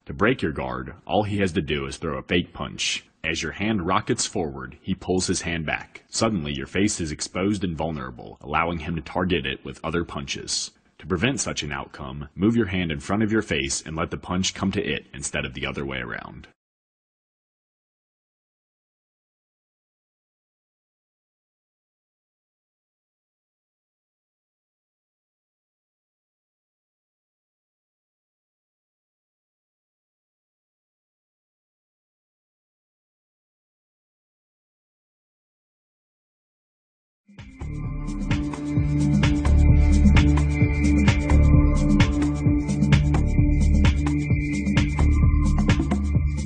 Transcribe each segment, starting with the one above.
To break your guard, all he has to do is throw a fake punch. As your hand rockets forward, he pulls his hand back. Suddenly, your face is exposed and vulnerable, allowing him to target it with other punches. To prevent such an outcome, move your hand in front of your face and let the punch come to it instead of the other way around.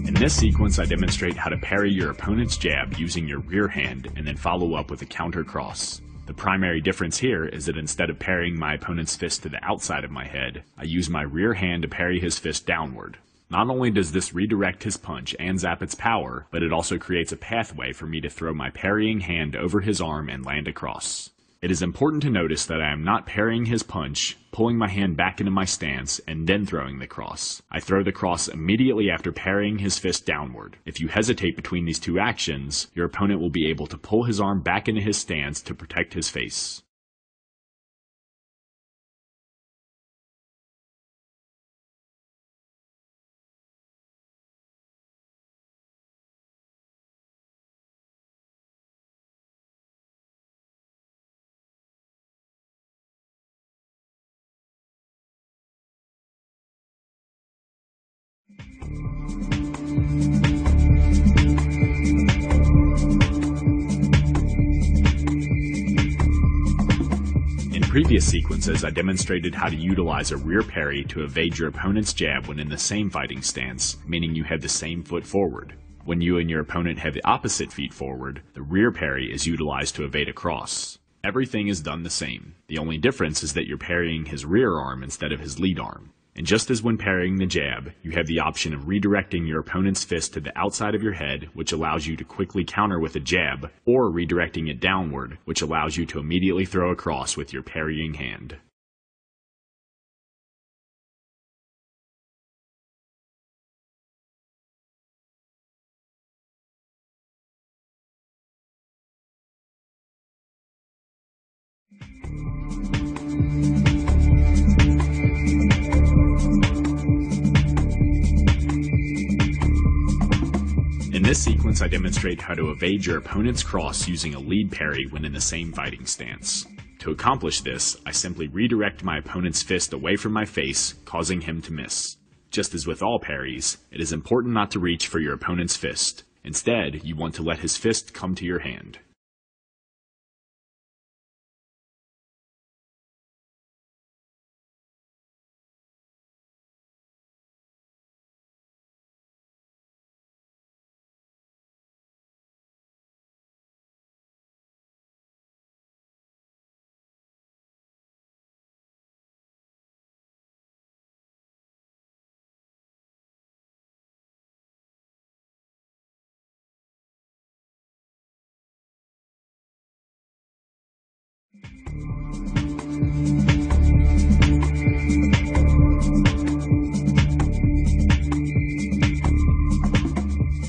In this sequence, I demonstrate how to parry your opponent's jab using your rear hand and then follow up with a counter cross. The primary difference here is that instead of parrying my opponent's fist to the outside of my head, I use my rear hand to parry his fist downward. Not only does this redirect his punch and zap its power, but it also creates a pathway for me to throw my parrying hand over his arm and land across. It is important to notice that I am not parrying his punch, pulling my hand back into my stance, and then throwing the cross. I throw the cross immediately after parrying his fist downward. If you hesitate between these two actions, your opponent will be able to pull his arm back into his stance to protect his face. In previous sequences, I demonstrated how to utilize a rear parry to evade your opponent's jab when in the same fighting stance, meaning you have the same foot forward. When you and your opponent have the opposite feet forward, the rear parry is utilized to evade a cross. Everything is done the same. The only difference is that you're parrying his rear arm instead of his lead arm. And just as when parrying the jab, you have the option of redirecting your opponent's fist to the outside of your head, which allows you to quickly counter with a jab, or redirecting it downward, which allows you to immediately throw a cross with your parrying hand. In this sequence, I demonstrate how to evade your opponent's cross using a lead parry when in the same fighting stance. To accomplish this, I simply redirect my opponent's fist away from my face, causing him to miss. Just as with all parries, it is important not to reach for your opponent's fist. Instead, you want to let his fist come to your hand.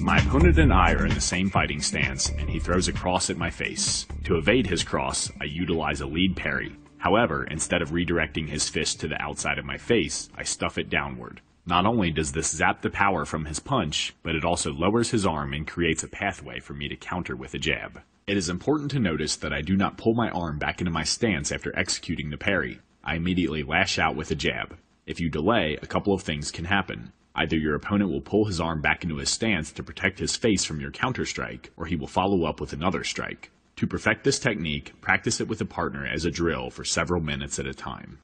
My opponent and I are in the same fighting stance, and he throws a cross at my face. To evade his cross, I utilize a lead parry. However, instead of redirecting his fist to the outside of my face, I stuff it downward. Not only does this zap the power from his punch, but it also lowers his arm and creates a pathway for me to counter with a jab. It is important to notice that I do not pull my arm back into my stance after executing the parry. I immediately lash out with a jab. If you delay, a couple of things can happen. Either your opponent will pull his arm back into his stance to protect his face from your counter strike, or he will follow up with another strike. To perfect this technique, practice it with a partner as a drill for several minutes at a time.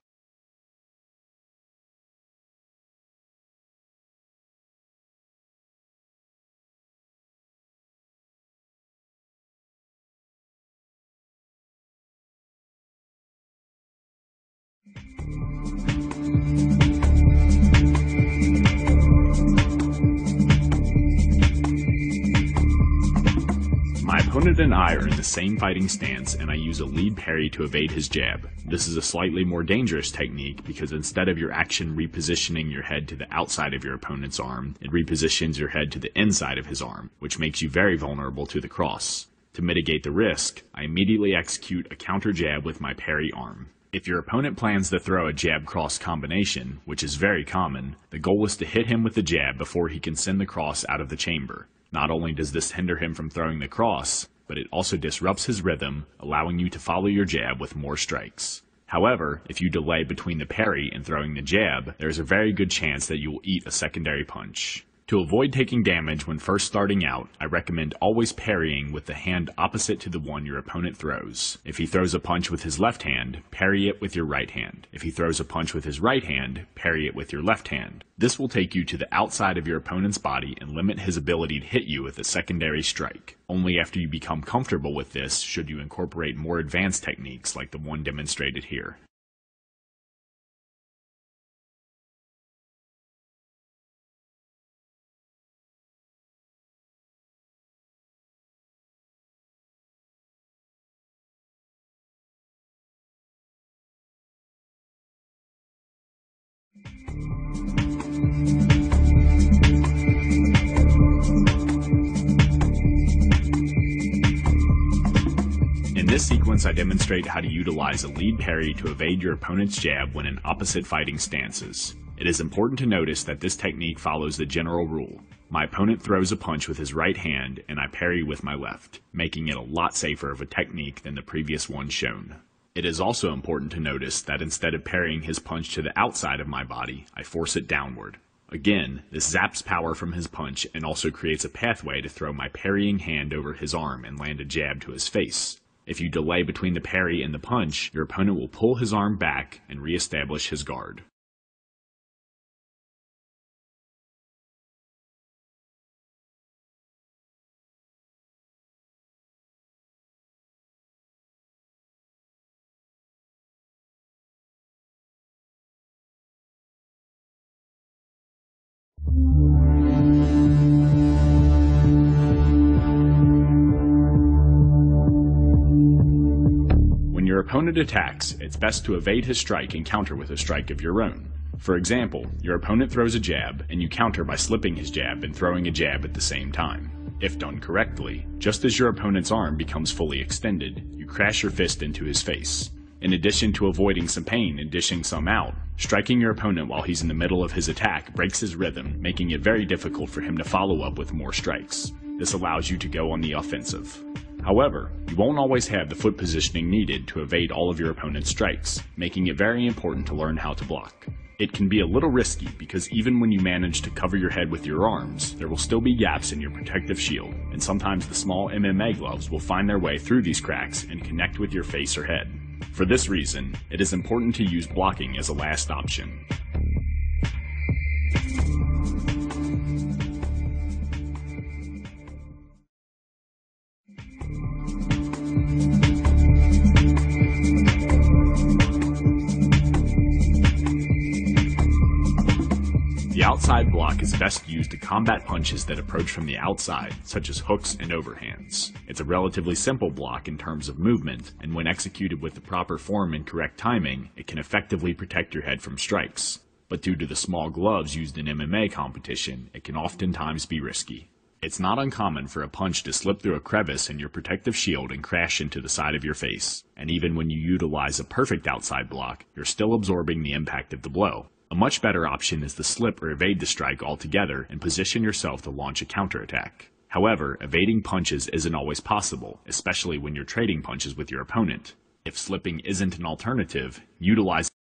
My opponent and I are in the same fighting stance, and I use a lead parry to evade his jab. This is a slightly more dangerous technique because instead of your action repositioning your head to the outside of your opponent's arm, it repositions your head to the inside of his arm, which makes you very vulnerable to the cross. To mitigate the risk, I immediately execute a counter jab with my parry arm. If your opponent plans to throw a jab-cross combination, which is very common, the goal is to hit him with the jab before he can send the cross out of the chamber. Not only does this hinder him from throwing the cross, but it also disrupts his rhythm, allowing you to follow your jab with more strikes. However, if you delay between the parry and throwing the jab, there is a very good chance that you will eat a secondary punch. To avoid taking damage when first starting out, I recommend always parrying with the hand opposite to the one your opponent throws. If he throws a punch with his left hand, parry it with your right hand. If he throws a punch with his right hand, parry it with your left hand. This will take you to the outside of your opponent's body and limit his ability to hit you with a secondary strike. Only after you become comfortable with this should you incorporate more advanced techniques like the one demonstrated here. In this sequence, I demonstrate how to utilize a lead parry to evade your opponent's jab when in opposite fighting stances. It is important to notice that this technique follows the general rule. My opponent throws a punch with his right hand and I parry with my left, making it a lot safer of a technique than the previous one shown. It is also important to notice that instead of parrying his punch to the outside of my body, I force it downward. Again, this zaps power from his punch and also creates a pathway to throw my parrying hand over his arm and land a jab to his face. If you delay between the parry and the punch, your opponent will pull his arm back and re-establish his guard. When your opponent attacks, it's best to evade his strike and counter with a strike of your own. For example, your opponent throws a jab, and you counter by slipping his jab and throwing a jab at the same time. If done correctly, just as your opponent's arm becomes fully extended, you crash your fist into his face. In addition to avoiding some pain and dishing some out, striking your opponent while he's in the middle of his attack breaks his rhythm, making it very difficult for him to follow up with more strikes. This allows you to go on the offensive. However, you won't always have the foot positioning needed to evade all of your opponent's strikes, making it very important to learn how to block. It can be a little risky because even when you manage to cover your head with your arms, there will still be gaps in your protective shield, and sometimes the small MMA gloves will find their way through these cracks and connect with your face or head. For this reason, it is important to use blocking as a last option. The outside block is best used to combat punches that approach from the outside, such as hooks and overhands. It's a relatively simple block in terms of movement, and when executed with the proper form and correct timing, it can effectively protect your head from strikes. But due to the small gloves used in MMA competition, it can oftentimes be risky. It's not uncommon for a punch to slip through a crevice in your protective shield and crash into the side of your face, and even when you utilize a perfect outside block, you're still absorbing the impact of the blow. A much better option is to slip or evade the strike altogether and position yourself to launch a counterattack. However, evading punches isn't always possible, especially when you're trading punches with your opponent. If slipping isn't an alternative, utilize